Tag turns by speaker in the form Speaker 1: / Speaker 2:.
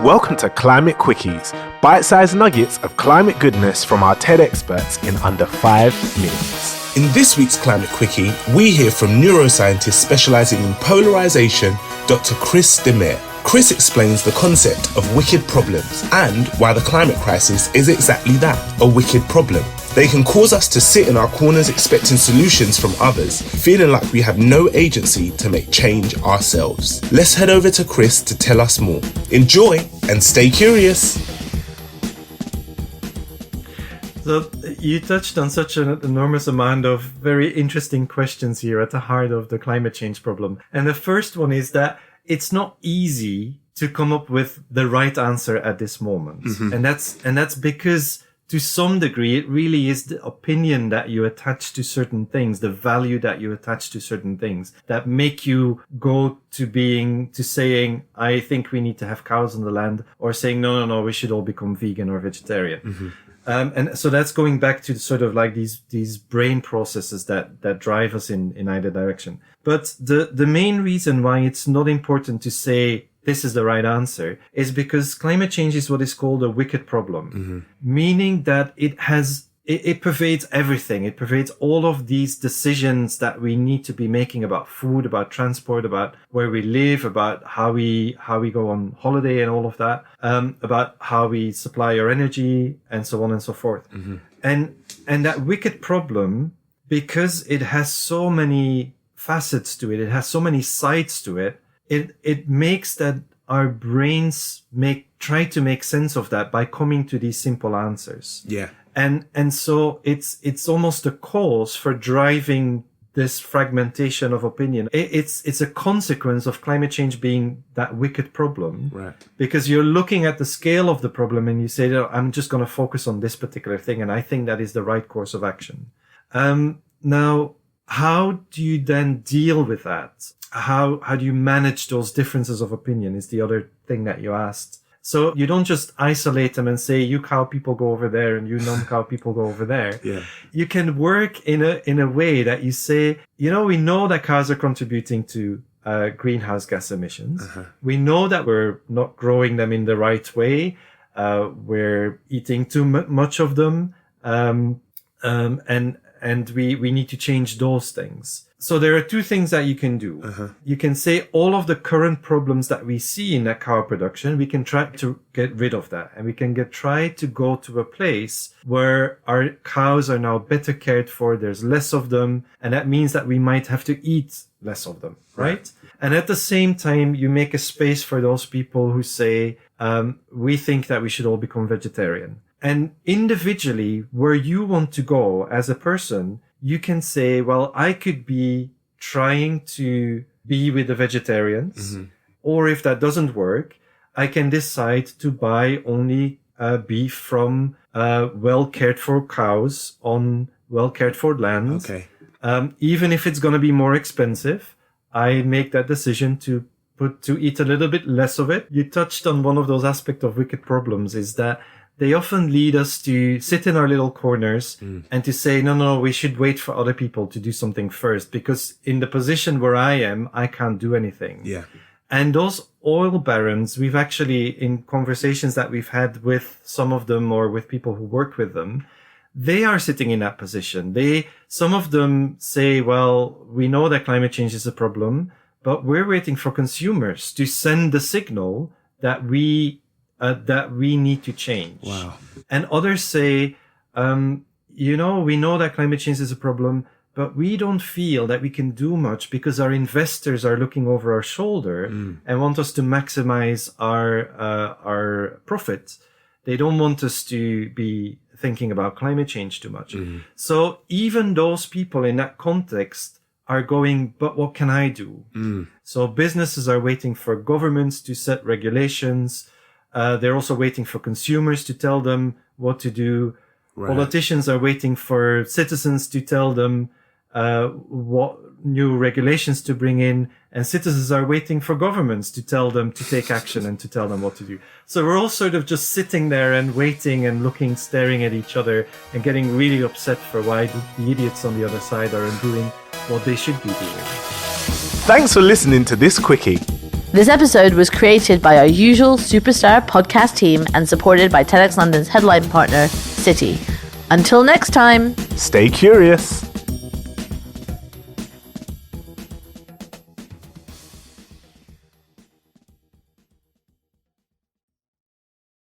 Speaker 1: Welcome to Climate Quickies, bite-sized nuggets of climate goodness from our TED experts in under 5 minutes.
Speaker 2: In this week's Climate Quickie, we hear from neuroscientist specialising in polarisation, Dr. Chris Demir. Chris explains the concept of wicked problems and why the climate crisis is exactly that, a wicked problem. They can cause us to sit in our corners expecting solutions from others, feeling like we have no agency to make change ourselves. Let's head over to Chris to tell us more. Enjoy and stay curious.
Speaker 3: So you touched on such an enormous amount of very interesting questions here at the heart of the climate change problem. And the first one is that it's not easy to come up with the right answer at this moment. Mm-hmm. And that's because to some degree, it really is the opinion that you attach to certain things, the value that you attach to certain things that make you go to saying, I think we need to have cows on the land, or saying, no, we should all become vegan or vegetarian. Mm-hmm. And so that's going back to sort of like these brain processes that drive us in either direction. But the main reason why it's not important to say this is the right answer is because climate change is what is called a wicked problem, mm-hmm. meaning that it pervades everything. It pervades all of these decisions that we need to be making about food, about transport, about where we live, about how we go on holiday and all of that, about how we supply our energy and so on and so forth. Mm-hmm. And that wicked problem, because it has so many facets to it, it has so many sides to it, it makes that our brains try to make sense of that by coming to these simple answers.
Speaker 2: Yeah.
Speaker 3: And so it's almost a cause for driving this fragmentation of opinion. It's a consequence of climate change being that wicked problem.
Speaker 2: Right.
Speaker 3: Because you're looking at the scale of the problem and you say, I'm just going to focus on this particular thing. And I think that is the right course of action. Now, how do you then deal with that? How do you manage those differences of opinion is the other thing that you asked. So you don't just isolate them and say, you cow people go over there and you non-cow people go over there.
Speaker 2: Yeah.
Speaker 3: You can work in a way that you say, we know that cows are contributing to greenhouse gas emissions. Uh-huh. We know that we're not growing them in the right way. We're eating too much of them. And we need to change those things. So there are two things that you can do. Uh-huh. You can say all of the current problems that we see in that cow production, we can try to get rid of that. And we can try to go to a place where our cows are now better cared for. There's less of them. And that means that we might have to eat less of them, right? And at the same time, you make a space for those people who say, we think that we should all become vegetarian. And individually, where you want to go as a person, you can say, well, I could be trying to be with the vegetarians, mm-hmm. or if that doesn't work, I can decide to buy only beef from well cared for cows on well cared for land.
Speaker 2: Okay.
Speaker 3: Even if it's going to be more expensive, I make that decision to eat a little bit less of it. You touched on one of those aspects of wicked problems is that they often lead us to sit in our little corners and to say, no, we should wait for other people to do something first, because in the position where I am, I can't do anything.
Speaker 2: Yeah.
Speaker 3: And those oil barons, we've actually, in conversations that we've had with some of them or with people who work with them, they are sitting in that position. Some of them say, well, we know that climate change is a problem, but we're waiting for consumers to send the signal that we need to change.
Speaker 2: Wow.
Speaker 3: And others say, we know that climate change is a problem, but we don't feel that we can do much because our investors are looking over our shoulder and want us to maximize our profit. They don't want us to be thinking about climate change too much. Mm. So even those people in that context are going, but what can I do? Mm. So businesses are waiting for governments to set regulations. They're also waiting for consumers to tell them what to do. Right. Politicians are waiting for citizens to tell them what new regulations to bring in. And citizens are waiting for governments to tell them to take action and to tell them what to do. So we're all sort of just sitting there and waiting and looking, staring at each other and getting really upset for why the idiots on the other side aren't doing what they should be doing.
Speaker 1: Thanks for listening to this Quickie.
Speaker 4: This episode was created by our usual superstar podcast team and supported by TEDx London's headline partner, City. Until next time,
Speaker 1: Stay curious.